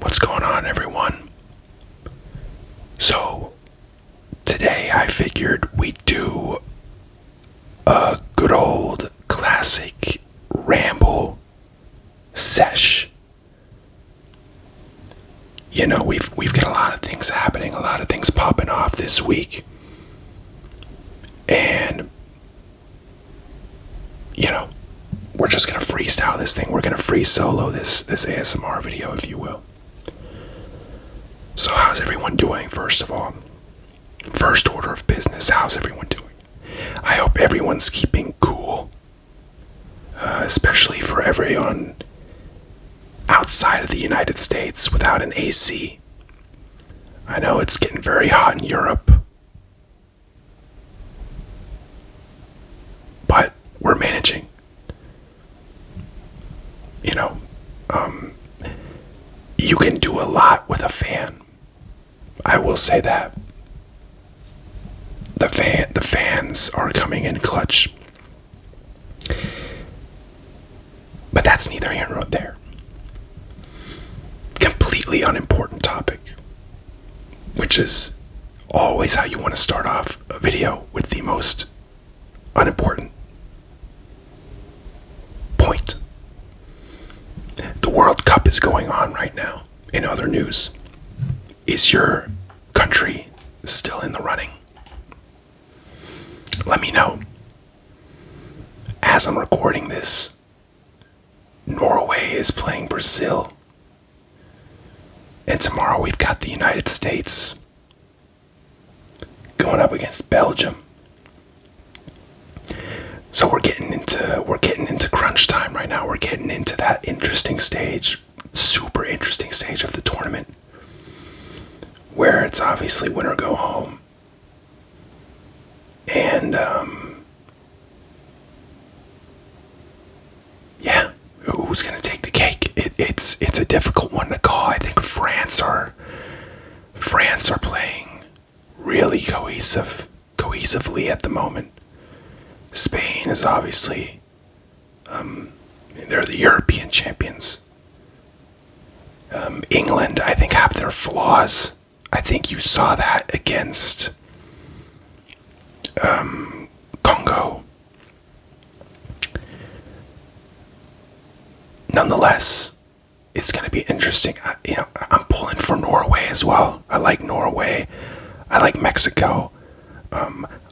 What's going on, everyone? So, today I figured we'd do a good old classic Ramble sesh. You know, we've got a lot of things happening, a lot of things popping off this week. And, you know, we're just gonna freestyle this thing. We're gonna free solo this ASMR video, if you will. So how's everyone doing, first of all? First order of business, how's everyone doing? I hope everyone's keeping cool. Especially for everyone outside of the United States without an AC. I know it's getting very hot in Europe. But we're managing. You know, you can do a lot with a fan. I will say that. The fans are coming in clutch. But that's neither here nor there. Completely unimportant topic. Which is always how you want to start off a video, with the most unimportant point. The World Cup is going on right now. In other news, is your country still in the running? Let me know. As I'm recording this, Norway is playing Brazil. And tomorrow we've got the United States going up against Belgium. So we're getting into crunch time right now. We're getting into that interesting stage, super interesting stage of the tournament, where it's obviously win or go home. And yeah, who's gonna take the cake? It's a difficult one to call. I think France are playing really cohesively at the moment. Spain is obviously, they're the European champions. England, I think, have their flaws. I think you saw that against Congo. Nonetheless, it's going to be interesting. I'm pulling for Norway as well. I like Norway. I like Mexico.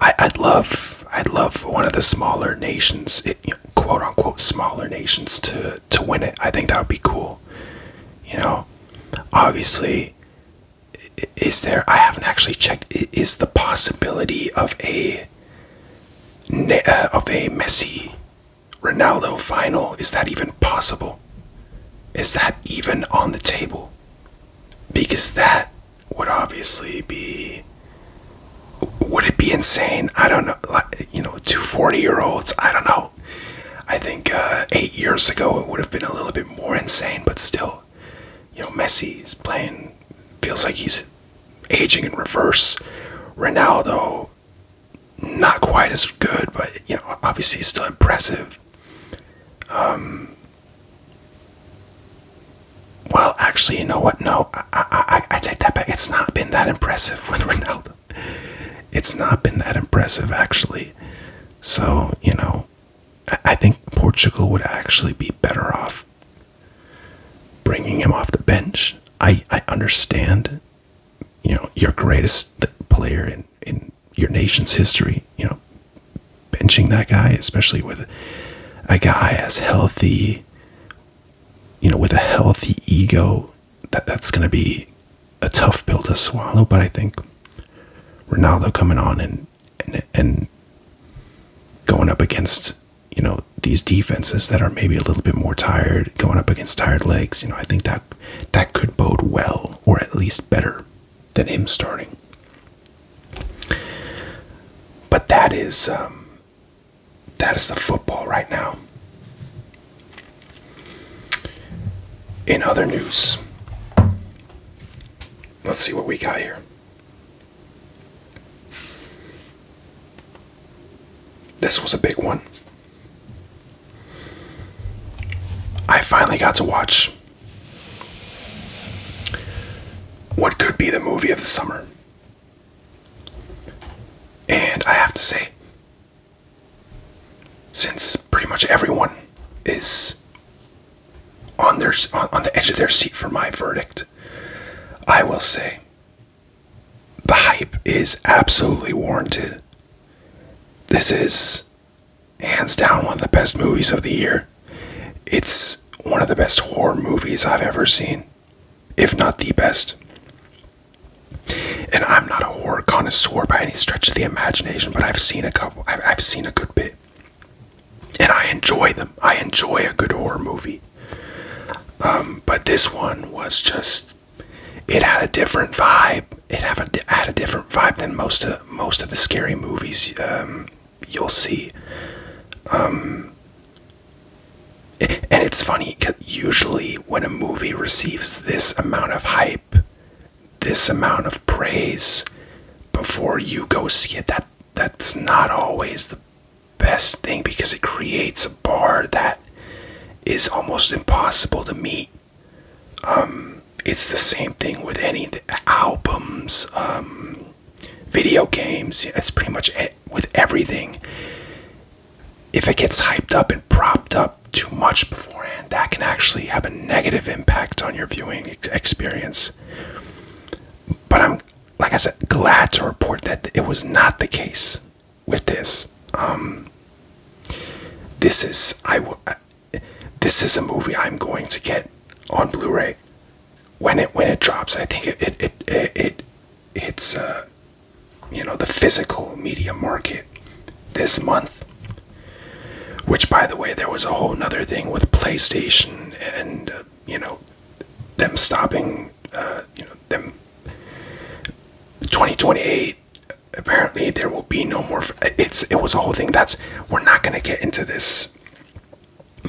I'd love one of the smaller nations, quote unquote smaller nations, to win it. I think that would be cool. You know, obviously, I haven't actually checked, is the possibility of a Messi Ronaldo final, is that even possible? Is that even on the table? Because that would obviously be, would it be insane? I don't know. Two 40-year-olds, I don't know. I think 8 years ago it would have been a little bit more insane, but still, Messi is playing, feels like he's aging in reverse. Ronaldo, not quite as good, but obviously he's still impressive. Well, actually, you know what? No, I take that back. It's not been that impressive with Ronaldo. It's not been that impressive, actually. So, I think Portugal would actually be better off bringing him off the bench. I understand, your greatest player in your nation's history, benching that guy, especially with a guy as healthy, with a healthy ego, that's going to be a tough pill to swallow. But I think Ronaldo coming on and going up against, these defenses that are maybe a little bit more tired, going up against tired legs, I think that could bode well, or at least better than him starting. But that is the football right now. In other news, let's see what we got here. This was a big one. I finally got to watch what could be the movie of the summer. And I have to say, since pretty much everyone is on the edge of their seat for my verdict, I will say the hype is absolutely warranted. This is hands down one of the best movies of the year. It's one of the best horror movies I've ever seen, if not the best. And I'm not a horror connoisseur by any stretch of the imagination, but I've seen a couple. I've seen a good bit, and I enjoy them. I enjoy a good horror movie. But this one was just, it had a different vibe. It had a different vibe than most of the scary movies you'll see. And it's funny, 'cause usually when a movie receives this amount of hype, this amount of praise before you go see it, that's not always the best thing, because it creates a bar that is almost impossible to meet. It's the same thing with any albums, video games. It's pretty much with everything. If it gets hyped up and propped up too much beforehand, that can actually have a negative impact on your viewing experience. But I'm, like I said, glad to report that it was not the case with this. This is a movie I'm going to get on Blu-ray when it drops. I think it hits the physical media market this month. Which, by the way, there was a whole nother thing with PlayStation and them stopping them 2028. Apparently there will be no more. It was a whole thing. We're not going to get into this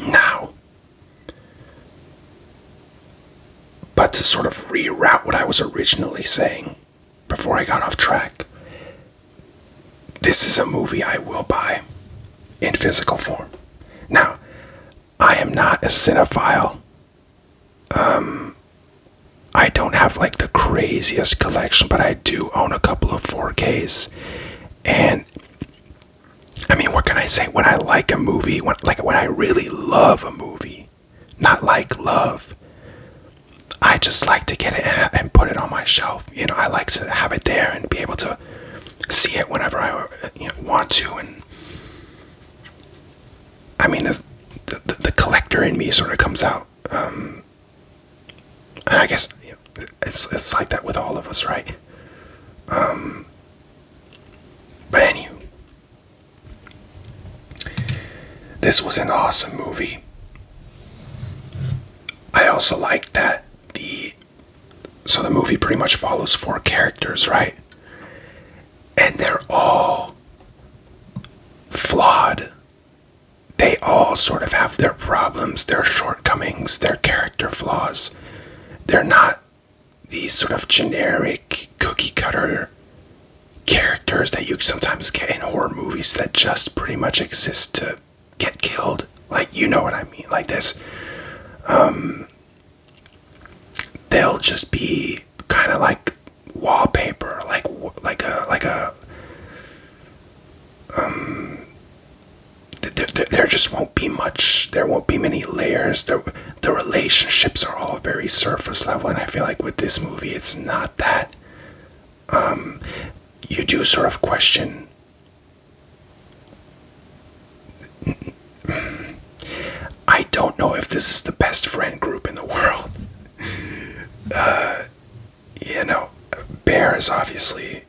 now. But to sort of reroute what I was originally saying before I got off track, this is a movie I will buy in physical form. Now, I am not a cinephile. I don't have like the craziest collection, but I do own a couple of 4Ks. And I mean, what can I say? When I like a movie, when I really love a movie, not like love, I just like to get it and put it on my shelf. I like to have it there and be able to see it whenever I want to. And I mean, the collector in me sort of comes out. And I guess it's like that with all of us, right? But anywho, this was an awesome movie. I also like that the movie pretty much follows 4 characters, right? And they're all flawed. They all sort of have their problems, their shortcomings, their character flaws. They're not these sort of generic cookie cutter characters that you sometimes get in horror movies that just pretty much exist to get killed. Like, you know what I mean? Like this. They'll just be kind of like wallpaper, there just won't be much. There won't be many layers. The relationships are all very surface level, and I feel like with this movie, it's not that. You do sort of question. I don't know if this is the best friend group in the world. Bear is obviously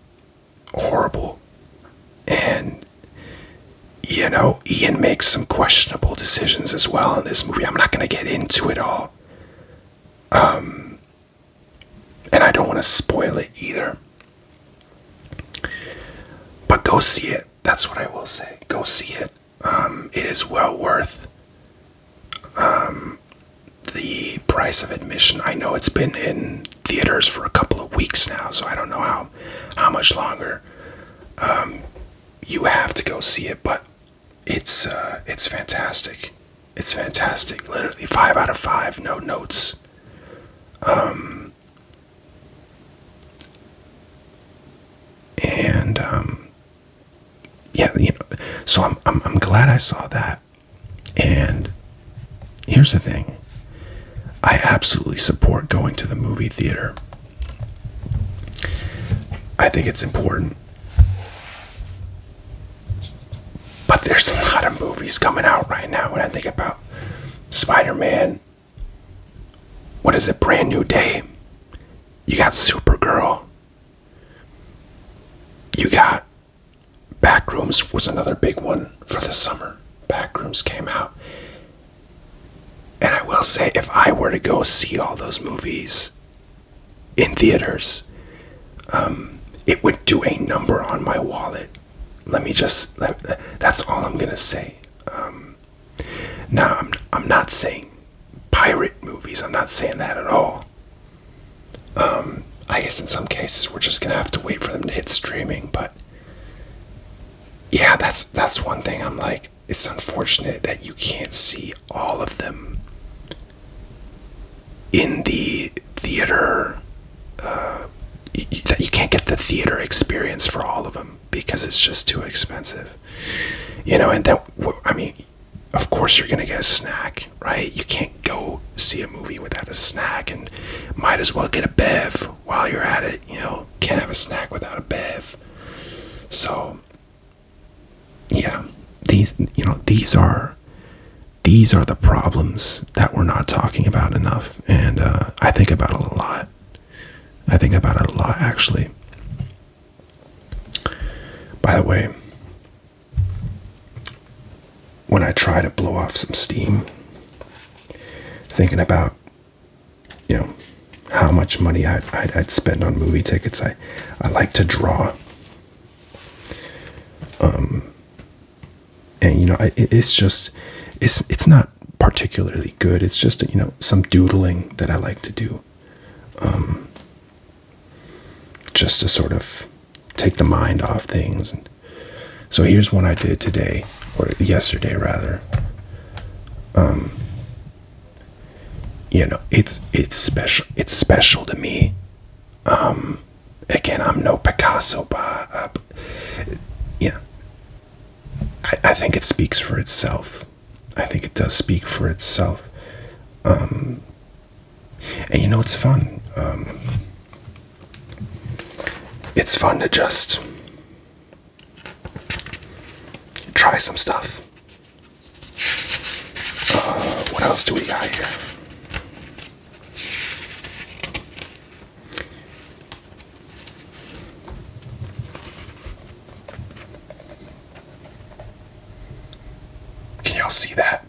horrible, and Ian makes some questionable decisions as well in this movie. I'm not going to get into it all, and I don't want to spoil it either. But go see it. That's what I will say. Go see it. It is well worth the price of admission. I know it's been in theaters for a couple of weeks now, so I don't know how much longer you have to go see it, but it's fantastic. It's fantastic. Literally 5 out of 5, no notes. So I'm glad I saw that. And here's the thing. I absolutely support going to the movie theater. I think it's important. But there's a lot of movies coming out right now when I think about Spider-Man. What is it? Brand New Day. You got Supergirl. You got Backrooms was another big one for the summer. Backrooms came out. And I will say, if I were to go see all those movies in theaters, it would do a number on my wallet. That's all I'm gonna say. Now, I'm not saying pirate movies. I'm not saying that at all. I guess in some cases we're just gonna have to wait for them to hit streaming. But yeah, that's one thing. I'm like, it's unfortunate that you can't see all of them in the theater. That you can't get the theater experience for all of them because it's just too expensive. And that, I mean, of course you're gonna get a snack, right? You can't go see a movie without a snack, and might as well get a bev while you're at it. Can't have a snack without a bev. So yeah, these are the problems that we're not talking about enough, and I think about it a lot. I think about it a lot, actually. By the way, when I try to blow off some steam, thinking about, how much money I'd spend on movie tickets, I like to draw. And it's not particularly good. It's just some doodling that I like to do. Just to sort of take the mind off things. And so here's one I did today, or yesterday rather. It's special. It's special to me. Again, I'm no Picasso, but yeah, I think it speaks for itself. I think it does speak for itself. And it's fun. It's fun to just try some stuff. What else do we got here? Can y'all see that?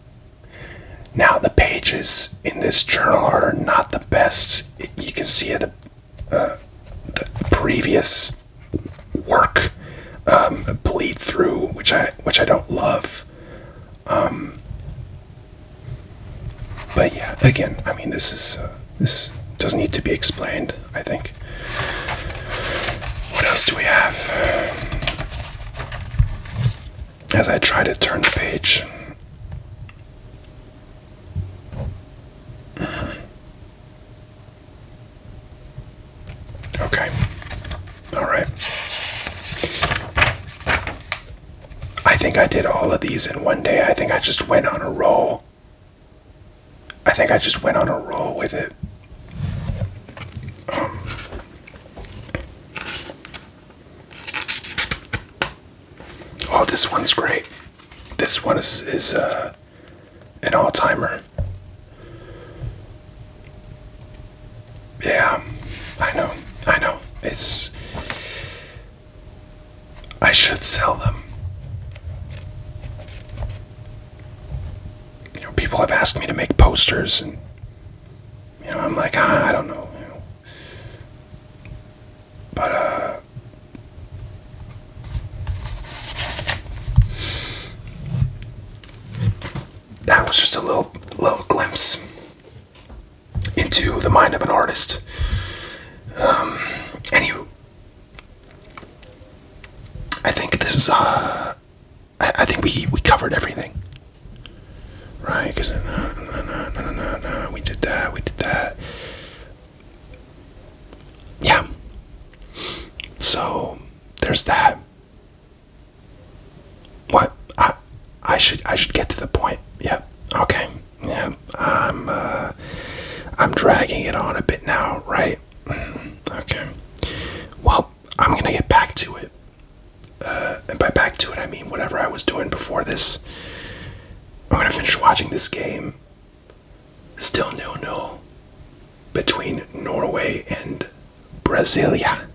Now, the pages in this journal are not the best. You can see the previous work bleed through, which I don't love. But yeah, again, I mean, this doesn't need to be explained, I think. What else do we have? As I try to turn the page. Okay. All right. I think I did all of these in one day. I think I just went on a roll. With it. Oh, this one's great. This one is an all-timer. Yeah, I know. I should sell them. People have asked me to make posters, and I'm like, I don't know. But that was just a little glimpse into the mind of an artist. Anywho, I think this is I think we covered everything, right? Because no, we did that. Yeah. So there's that. What? I should get to the point. Yep. Okay. Yeah. I'm dragging it on a bit now, right? Okay. Well, I'm gonna get back to it. And by back to it, I mean whatever I was doing before this. I'm gonna finish watching this game. Still 0-0 between Norway and Brasilia.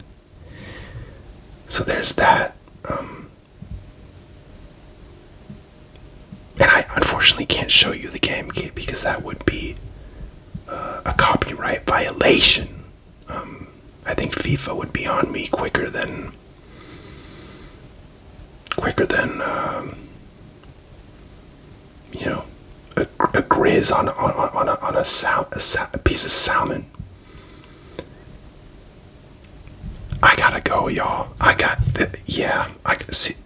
So there's that. And I unfortunately can't show you the game because that would be a copyright violation. I think FIFA would be on me quicker than you know, a grizz on a piece of salmon. I gotta go, y'all. I got yeah. I see.